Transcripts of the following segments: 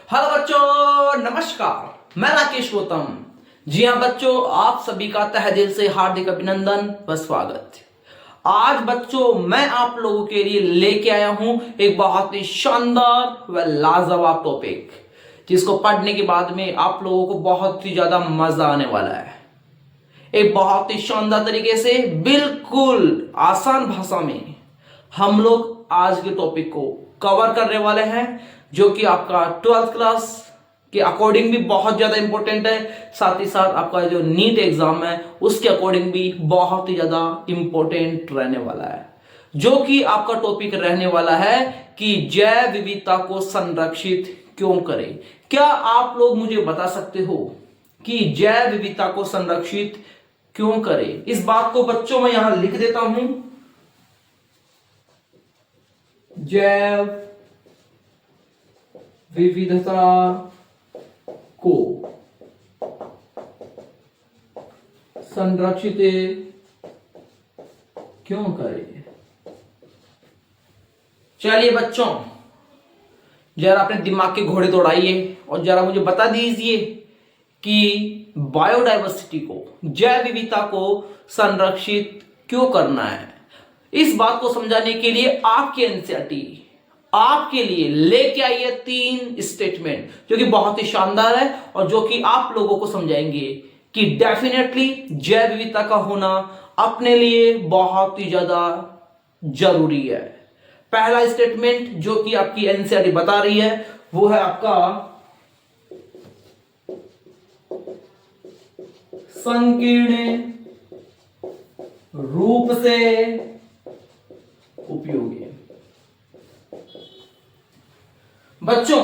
Hello बच्चों, नमस्कार। मैं राकेश गौतम। जी हाँ बच्चों, आप सभी का तहे दिल से हार्दिक अभिनंदन व स्वागत। आज बच्चों मैं आप लोगों के लिए लेके आया हूं एक बहुत ही शानदार व लाजवाब टॉपिक, जिसको पढ़ने के बाद में आप लोगों को बहुत ही ज्यादा मजा आने वाला है। एक बहुत ही शानदार तरीके से बिल्कुल आसान भाषा में हम लोग आज के टॉपिक को कवर करने वाले हैं, जो कि आपका 12th क्लास के अकॉर्डिंग भी बहुत ज्यादा इंपॉर्टेंट है। साथ ही साथ आपका जो नीट एग्जाम है उसके अकॉर्डिंग भी बहुत ही ज्यादा इंपॉर्टेंट रहने वाला है, जो कि आपका टॉपिक रहने वाला है कि जैव विविधता को संरक्षित क्यों करें। क्या आप लोग मुझे बता सकते हो कि जैव विविधता को संरक्षित क्यों करें? इस बात को बच्चों मैं यहां लिख देता हूं। जैव विविधता को संरक्षित क्यों करें? चलिए बच्चों, जरा अपने दिमाग के घोड़े दौड़ाइए और जरा मुझे बता दीजिए कि बायोडायवर्सिटी को, जैव विविधता को संरक्षित क्यों करना है। इस बात को समझाने के लिए आपके एनसीईआरटी आपके लिए लेके आई है 3 स्टेटमेंट, जो कि बहुत ही शानदार है और जो कि आप लोगों को समझाएंगे कि डेफिनेटली जैव विविधता का होना अपने लिए बहुत ही ज्यादा जरूरी है। पहला स्टेटमेंट जो कि आपकी एनसीईआरटी बता रही है वो है आपका संकीर्ण रूप से उपयोगी। बच्चों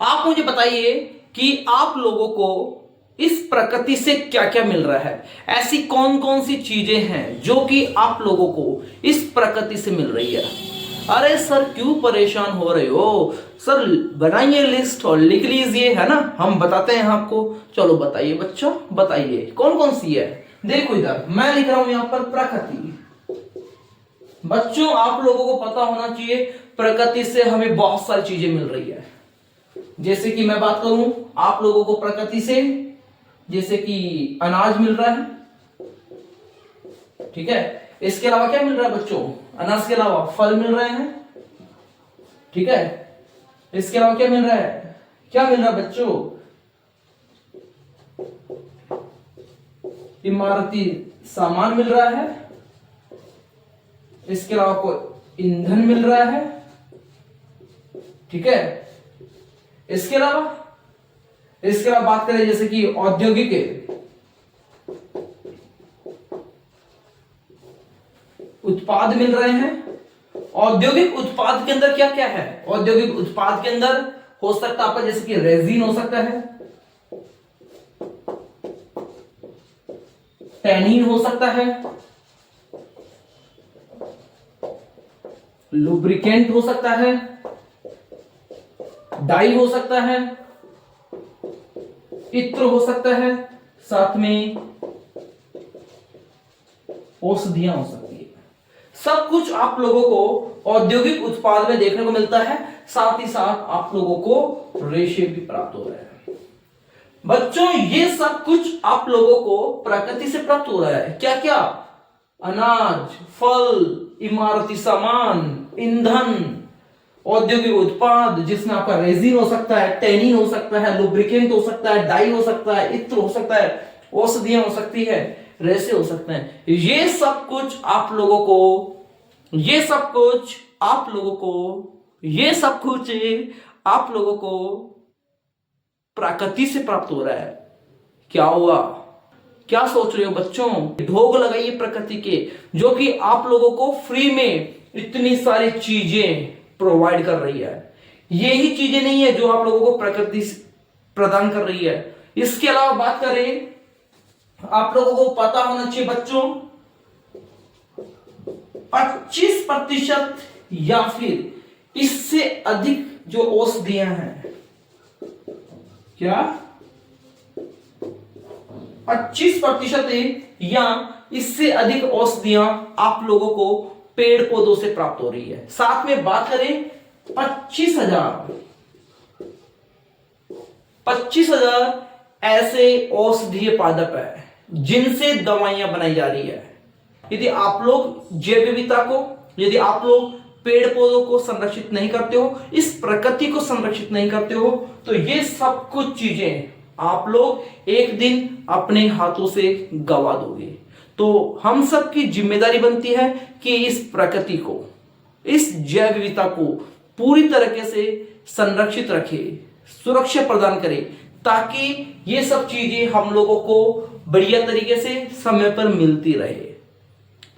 आप मुझे बताइए कि आप लोगों को इस प्रकृति से क्या क्या मिल रहा है। ऐसी कौन कौन सी चीजें हैं जो कि आप लोगों को इस प्रकृति से मिल रही है। अरे सर क्यों परेशान हो रहे हो सर, बनाइए लिस्ट और लिख लीजिए, है ना, हम बताते हैं आपको। चलो बताइए बच्चों, बताइए कौन कौन सी है। देखो इधर मैं लिख रहा हूं यहां पर प्रकृति। बच्चों आप लोगों को पता होना चाहिए प्रकृति से हमें बहुत सारी चीजें मिल रही है। जैसे कि मैं बात करूं आप लोगों को प्रकृति से, जैसे कि अनाज मिल रहा है, ठीक है। इसके अलावा क्या मिल रहा है बच्चों? अनाज के अलावा फल मिल रहे हैं, ठीक है। इसके अलावा क्या मिल रहा है? क्या मिल रहा है बच्चों? इमारती सामान मिल रहा है। इसके अलावा कोई ईंधन मिल रहा है, ठीक है। इसके अलावा बात करें जैसे कि औद्योगिक उत्पाद मिल रहे हैं। औद्योगिक उत्पाद के अंदर क्या क्या है? औद्योगिक उत्पाद के अंदर हो सकता है आपका जैसे कि रेजिन हो सकता है, टैनिन हो सकता है, लुब्रिकेंट हो सकता है, डाई हो सकता है, इत्र हो सकता है, साथ में औषधियां हो सकती है। सब कुछ आप लोगों को औद्योगिक उत्पाद में देखने को मिलता है। साथ ही साथ आप लोगों को रेशे भी प्राप्त हो रहे हैं। बच्चों ये सब कुछ आप लोगों को प्रकृति से प्राप्त हो रहा है। क्या क्या? अनाज, फल, इमारती सामान, ईंधन, औद्योगिक उत्पाद जिसमें आपका रेजिन हो सकता है, टैनिन हो सकता है, लुब्रिकेंट हो सकता है, डाई हो सकता है, इत्र हो सकता है, औषधियां हो सकती है, रेसे हो सकते हैं। ये सब कुछ आप लोगों को प्रकृति से प्राप्त हो रहा है। क्या हुआ? क्या सोच रहे हो बच्चों? ढोंग लगाइए प्रकृति के, जो कि आप लोगों को फ्री में इतनी सारी चीजें प्रोवाइड कर रही है। यही चीजें नहीं है जो आप लोगों को प्रकृति प्रदान कर रही है। इसके अलावा बात करें, आप लोगों को पता होना चाहिए बच्चों 25% या फिर इससे अधिक जो औषधियां हैं, क्या 25% या इससे अधिक औषधियां आप लोगों को पेड़ पौधों से प्राप्त हो रही है। साथ में बात करें 25,000 25,000 ऐसे औषधीय पादप है जिनसे दवाइयां बनाई जा रही है। यदि आप लोग जैव विविधता को, यदि आप लोग पेड़ पौधों को संरक्षित नहीं करते हो, इस प्रकृति को संरक्षित नहीं करते हो, तो ये सब कुछ चीजें आप लोग एक दिन अपने हाथों से गवा दोगे। तो हम सब की जिम्मेदारी बनती है कि इस प्रकृति को, इस जैव विविधता को पूरी तरीके से संरक्षित रखें, सुरक्षा प्रदान करें, ताकि ये सब चीजें हम लोगों को बढ़िया तरीके से समय पर मिलती रहे।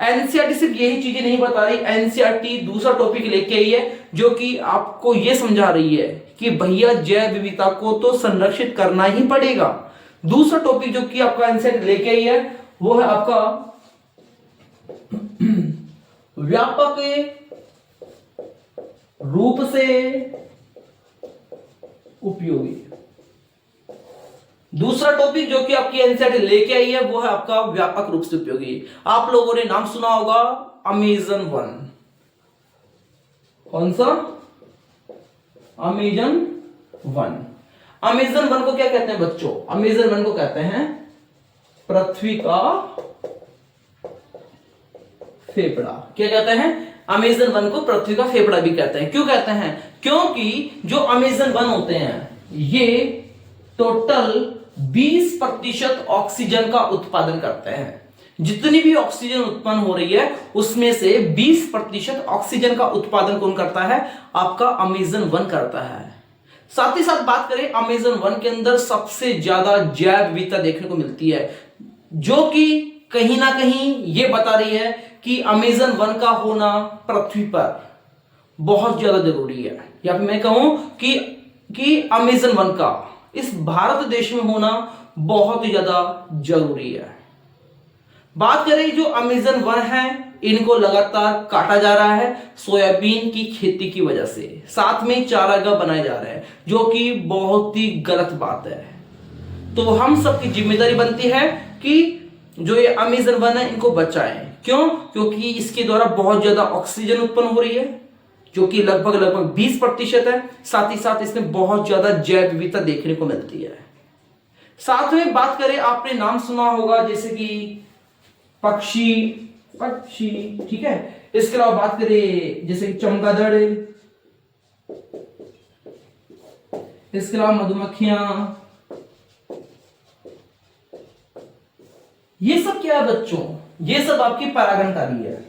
एनसीईआरटी सिर्फ यही चीजें नहीं बता रही, एनसीईआरटी दूसरा टॉपिक लेके आई है जो कि आपको यह समझा रही है कि भैया जैव विविधता को तो संरक्षित करना ही पड़ेगा। दूसरा टॉपिक जो कि आपका एनसीईआरटी लेके आई है वो है आपका व्यापक रूप से उपयोगी। दूसरा टॉपिक जो कि आपकी एनसीईआरटी लेके आई है वो है आपका व्यापक रूप से उपयोगी। आप लोगों ने नाम सुना होगा अमेज़न वन। कौन सा? Amazon one. अमेज़न वन को क्या कहते हैं बच्चों? अमेज़न वन को कहते हैं पृथ्वी का फेफड़ा। क्या कहते हैं? अमेज़न वन को पृथ्वी का फेफड़ा भी कहते हैं। क्यों कहते हैं? क्योंकि जो अमेज़न वन होते हैं ये टोटल 20% ऑक्सीजन का उत्पादन करते हैं। जितनी भी ऑक्सीजन उत्पन्न हो रही है उसमें से 20% ऑक्सीजन का उत्पादन कौन करता है? आपका अमेज़न वन करता है। साथ ही साथ बात करें अमेज़न वन के अंदर सबसे ज्यादा जैव विविधता देखने को मिलती है, जो कि कहीं ना कहीं यह बता रही है कि अमेज़न वन का होना पृथ्वी पर बहुत ज्यादा जरूरी है। या फिर मैं कहूं कि अमेज़न वन का इस भारत देश में होना बहुत ही ज्यादा जरूरी है। बात करें जो अमेज़न वन है, इनको लगातार काटा जा रहा है सोयाबीन की खेती की वजह से, साथ में चारागाह बनाए जा रहे हैं, जो कि बहुत ही गलत बात है। तो हम सबकी जिम्मेदारी बनती है कि जो ये अमेज़न वन है इनको बचाएं। क्यों? क्योंकि इसके द्वारा बहुत ज्यादा ऑक्सीजन उत्पन्न हो रही है, जो कि लगभग 20% है। साथ ही साथ इसमें बहुत ज्यादा जैव विविधता देखने को मिलती है। साथ में बात करें, आपने नाम सुना होगा जैसे कि पक्षी, ठीक है। इसके अलावा बात करें जैसे कि चमगादड़, इसके अलावा मधुमक्खियां, ये सब क्या है बच्चों? ये सब आपकी परागणकारी है।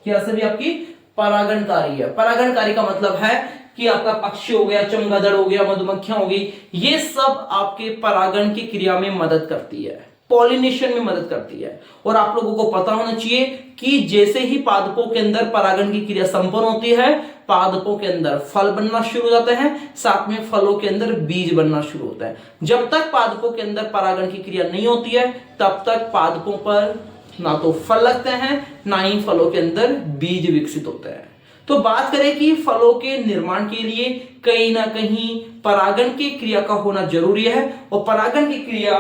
क्या सभी आपकी परागणकारी है? परागणकारी का मतलब है कि आपका पक्षी हो गया, चमगादड़ हो गया, मधुमक्खियां हो गई, ये सब आपके परागण की क्रिया में मदद करती है, पॉलिनेशन में मदद करती है। और आप लोगों को पता होना चाहिए कि जैसे ही पादपों के अंदर परागण की क्रिया संपन्न होती है, पादपों के अंदर फल बनना शुरू हो जाते हैं, साथ में फलों के अंदर बीज बनना शुरू होता है। जब तक पादपों के अंदर परागण की क्रिया नहीं होती है तब तक पादपों पर ना तो फल लगते हैं, ना ही फलों के अंदर बीज विकसित होते हैं। तो बात करें कि फलों के निर्माण के लिए कहीं ना कहीं परागण की क्रिया का होना जरूरी है। और परागण की क्रिया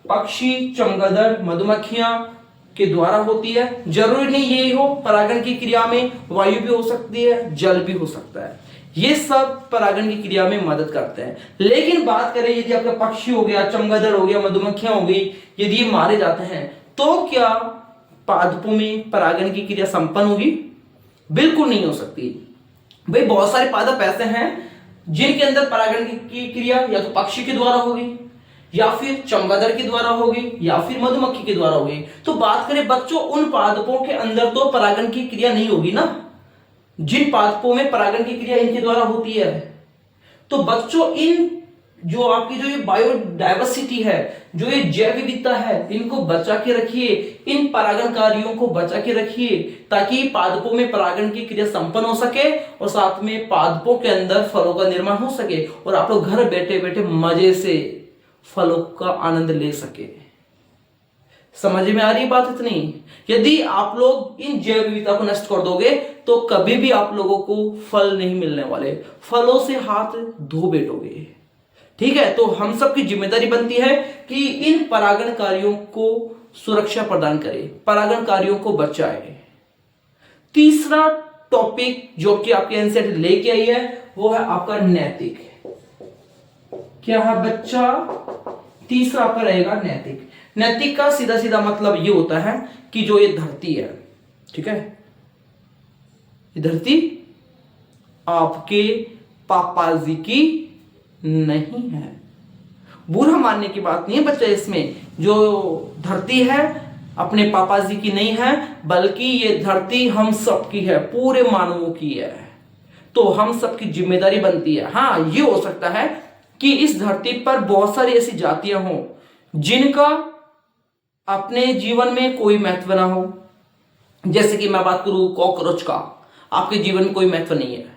पक्षी, चमगादड़, मधुमक्खियां के द्वारा होती है। जरूरी नहीं यही हो, परागण की क्रिया में वायु भी हो सकती है, जल भी हो सकता है। ये सब परागण की क्रिया में मदद करते हैं। लेकिन बात करें यदि आपका पक्षी हो गया, चमगादड़ हो गया, मधुमक्खियां हो गई, यदि ये मारे जाते हैं तो क्या पादपों में परागण की क्रिया संपन्न होगी? बिल्कुल नहीं हो सकती। भाई बहुत सारे पादप ऐसे हैं जिनके अंदर परागण की क्रिया या तो पक्षी के द्वारा होगी, या फिर चमगादड़ के द्वारा होगी, या फिर मधुमक्खी के द्वारा होगी। तो बात करें बच्चों, उन पादपों के अंदर तो परागण की क्रिया नहीं होगी ना, जिन पादपों में परागण की क्रिया इनके द्वारा होती है। तो बच्चों इन जो आपकी जो ये बायोडायवर्सिटी है, जो ये जैव विविधता है, इनको बचा के रखिए, इन परागणकारियों को बचा के रखिए, ताकि पादपों में परागण की क्रिया संपन्न हो सके और साथ में पादपों के अंदर फलों का निर्माण हो सके और आप लोग घर बैठे बैठे मजे से फलों का आनंद ले सके। समझ में आ रही बात इतनी? यदि आप लोग इन जैव विविधता को नष्ट कर दोगे तो कभी भी आप लोगों को फल नहीं मिलने वाले, फलों से हाथ धो बैठोगे। ठीक है, तो हम सब की जिम्मेदारी बनती है कि इन परागणकारियों को सुरक्षा प्रदान करें, परागणकारियों को बचाएं। तीसरा टॉपिक जो कि आपके एनसीईआरटी लेके आई है वो है आपका नैतिक। क्या है बच्चा? तीसरा आपका रहेगा नैतिक। नैतिक का सीधा सीधा मतलब ये होता है कि जो ये धरती है, ठीक है, ये धरती आपके पापा जी की नहीं है। बुरा मानने की बात नहीं है बच्चा, इसमें जो धरती है अपने पापा जी की नहीं है, बल्कि ये धरती हम सबकी है, पूरे मानवों की है। तो हम सबकी जिम्मेदारी बनती है। हाँ, ये हो सकता है कि इस धरती पर बहुत सारी ऐसी जातियां हों जिनका अपने जीवन में कोई महत्व ना हो। जैसे कि मैं बात करूं कॉकरोच का, आपके जीवन में कोई महत्व नहीं है।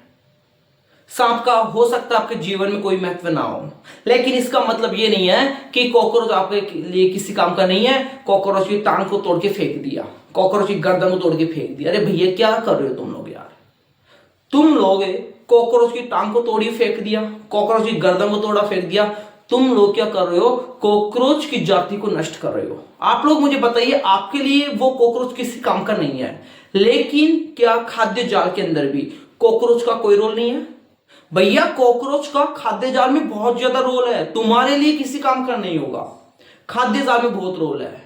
सांप का हो सकता है आपके जीवन में कोई महत्व ना हो, लेकिन इसका मतलब ये नहीं है कि कॉकरोच आपके लिए किसी काम का नहीं है। कॉकरोच की टांग को तोड़ के फेंक दिया, कॉकरोच की गर्दन को तोड़ के फेंक दिया। अरे भैया क्या कर रहे हो तुम लोग यार? तुम लोग कॉकरोच की टांग को तोड़ी फेंक दिया, कॉकरोच की गर्दन को तोड़ा फेंक दिया। तुम लोग क्या कर रहे हो? कॉकरोच की जाति को नष्ट कर रहे हो। आप लोग मुझे बताइए, आपके लिए वो कॉकरोच किसी काम का नहीं है, लेकिन क्या खाद्य जाल के अंदर भी कॉकरोच का कोई रोल नहीं है? भैया कॉकरोच का खाद्य जाल में बहुत ज्यादा रोल है, तुम्हारे लिए किसी काम का नहीं होगा। खाद्य जाल में बहुत रोल है।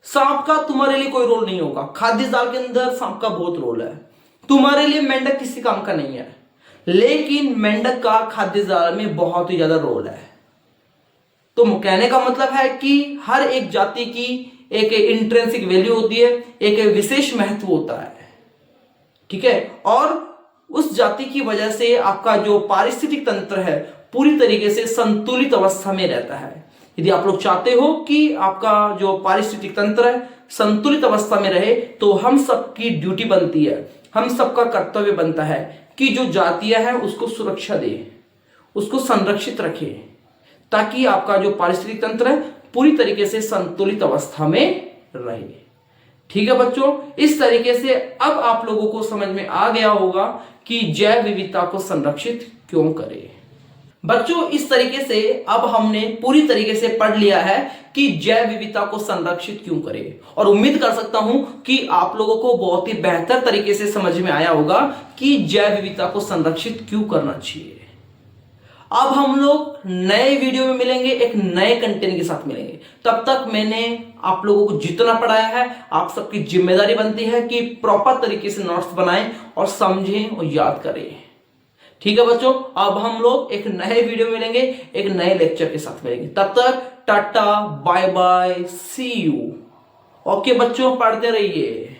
सांप का तुम्हारे लिए कोई रोल नहीं होगा, खाद्य जाल के अंदर सांप का बहुत रोल है। तुम्हारे लिए मेंढक किसी काम का नहीं है, लेकिन मेंढक का खाद्य जाल में बहुत ही ज्यादा रोल है। तो कहने का मतलब है कि हर एक जाति की एक इंट्रिंसिक वैल्यू होती है, एक विशेष महत्व होता है, ठीक है। और उस जाति की वजह से आपका जो पारिस्थितिक तंत्र है पूरी तरीके से संतुलित अवस्था में रहता है। यदि आप लोग चाहते हो कि आपका जो पारिस्थितिक तंत्र है संतुलित अवस्था में रहे, तो हम सबकी ड्यूटी बनती है, हम सबका कर्तव्य बनता है कि जो जातियां हैं उसको सुरक्षा दे, उसको संरक्षित रखे, ताकि आपका जो पारिस्थितिक तंत्र है पूरी तरीके से संतुलित अवस्था में रहे। ठीक है बच्चों, इस तरीके से अब आप लोगों को समझ में आ गया होगा कि जैव विविधता को संरक्षित क्यों करें। बच्चों, इस तरीके से अब हमने पूरी तरीके से पढ़ लिया है कि जैव विविधता को संरक्षित क्यों करें, और उम्मीद कर सकता हूं कि आप लोगों को बहुत ही बेहतर तरीके से समझ में आया होगा कि जैव विविधता को संरक्षित क्यों करना चाहिए। अब हम लोग नए वीडियो में मिलेंगे, एक नए कंटेंट के साथ मिलेंगे। तब तक मैंने आप लोगों को जितना पढ़ाया है, आप सबकी जिम्मेदारी बनती है कि प्रॉपर तरीके से नोट्स बनाएं और समझें और याद करें। ठीक है बच्चों, अब हम लोग एक नए वीडियो में मिलेंगे, एक नए लेक्चर के साथ मिलेंगे। तब तक ta-ta, bye bye, see you. Okay बच्चों, पढ़ते रहिए।